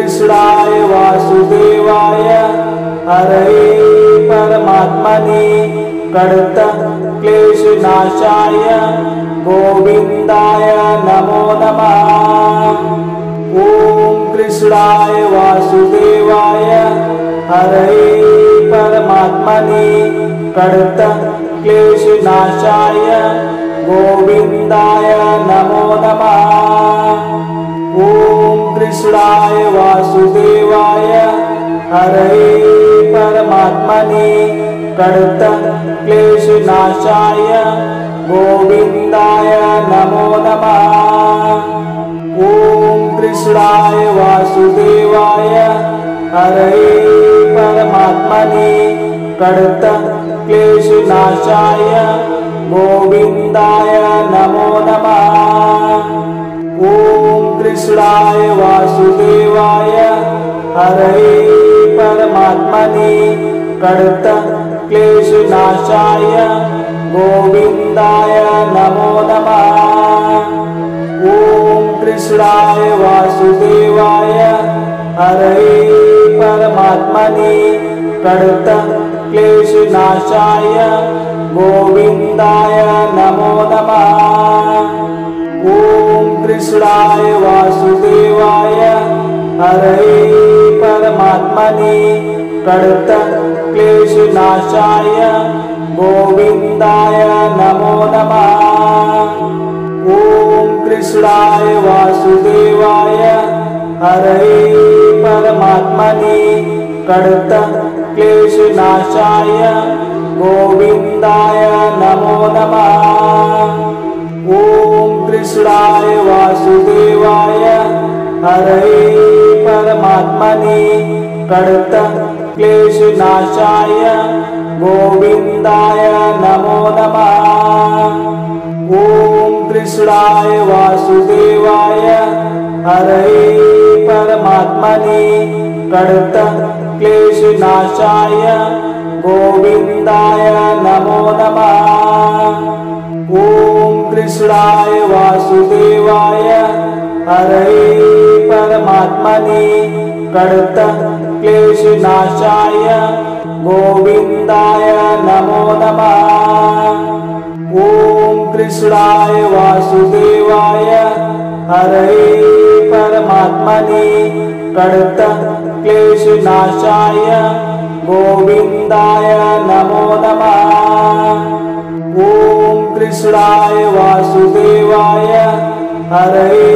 कृष्णाय वासुदेवाय हरये परमात्मने कष्टक्लेशनाशाय गोविन्दाय नमो नमः। ॐ कृष्णाय वासुदेवाय हरये परमात्मने कष्टक्लेशनाशाय गोविन्दाय नमो नमः। ॐ कृष्णाय वासुदेवाय हरये परमात्मने कष्टक्लेशनाशाय गोविन्दाय नमो नमः। ॐ कृष्णाय वासुदेवाय हरये परमात्मने कष्टक्लेशनाशाय गोविन्दाय नमो नमः। ॐ कृष्णाय वासुदेवाय हरये परमात्मने कष्टक्लेशनाशाय गोविन्दाय नमो नमः। ॐ कृष्णाय वासुदेवाय हरये परमात्मने कष्टक्लेशनाशाय गोविन्दाय नमो नमः। ॐ कृष्णाय वासुदेवाय हरये परमात्मने कष्टक्लेशनाशाय गोविन्दाय नमो नमः। ॐ कृष्णाय वासुदेवाय हरये परमात्मने कष्टक्लेशनाशाय गोविन्दाय नमो नमः। ॐ कृष्णाय वासुदेवाय हरये परमात्मने कष्टक्लेशनाशाय गोविन्दाय नमो नमः। ॐ कृष्णाय वासुदेवाय हरये परमात्मने कष्टक्लेशनाशाय गोविन्दाय नमो नमः। ॐ कृष्णाय वासुदेवाय हरये परमात्मने कष्टक्लेशनाशाय गोविन्दाय नमो नमः। ॐ कृष्णाय वासुदेवाय हरये परमात्मने कष्टक्लेशनाशाय गोविन्दाय नमो नमः। ॐ कृष्णाय वासुदेवाय हरये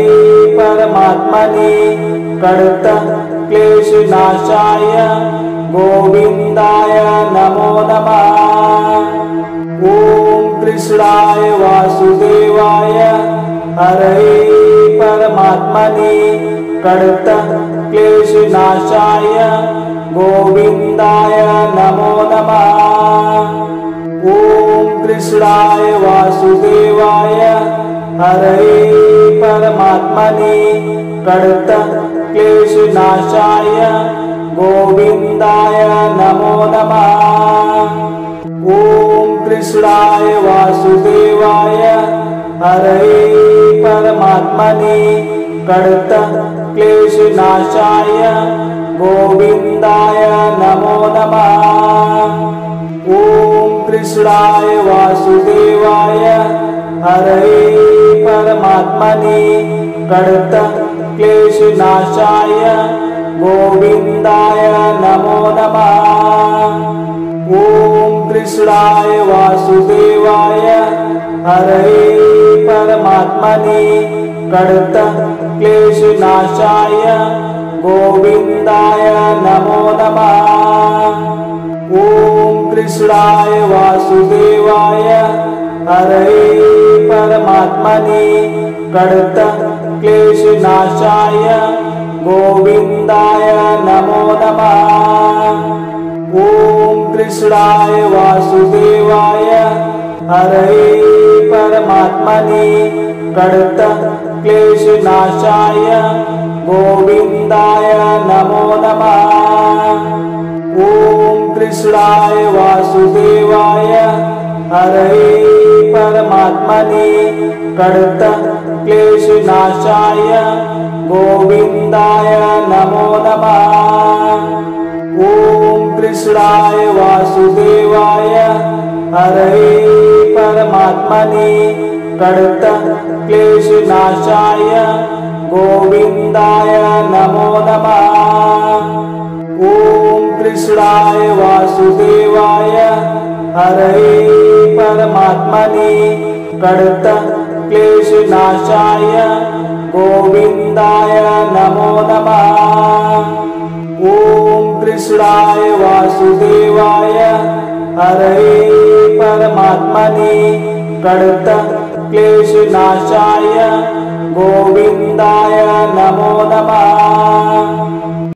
परमात्मने कष्टक्लेशनाशाय गोविन्दाय नमो नमः। ॐ कृष्णाय वासुदेवाय हरये परमात्मने कष्टक्लेशनाशाय गोविन्दाय नमो नमः। ॐ कृष्णाय वासुदेवाय हरये परमात्मने कष्टक्लेशनाशाय गोविन्दाय नमो नमः। ॐ कृष्णाय वासुदेवाय हरये परमात्मने कष्टक्लेशनाशाय गोविन्दाय नमो नमः। ॐ कृष्णाय वासुदेवाय हरये परमात्मने कष्टक्लेशनाशाय गोविन्दाय नमो नमः। ॐ कृष्णाय वासुदेवाय हरये परमात्मने कष्टक्लेशनाशाय गोविन्दाय नमो नमः। ॐ कृष्णाय वासुदेवाय हरये परमात्मने कष्टक्लेशनाशाय गोविन्दाय नमो नमः। ॐ कृष्णाय वासुदेवाय हरये परमात्मने कष्टक्लेशनाशाय गोविन्दाय नमो नमः। ॐ कृष्णाय वासुदेवाय हरये परमात्मने कष्टक्लेशनाशाय गोविन्दाय नमो नमः। हरये परमात्मने प्रणतक्लेशनाशाय गोविन्दाय नमो नमः। ॐ कृष्णाय वासुदेवाय हरये परमात्मने प्रणतक्लेशनाशाय गोविन्दाय नमो नमः। ॐ कृष्णाय वासुदेवाय हरये परमात्मने प्रणतक्लेशनाशाय गोविन्दाय नमो नमः।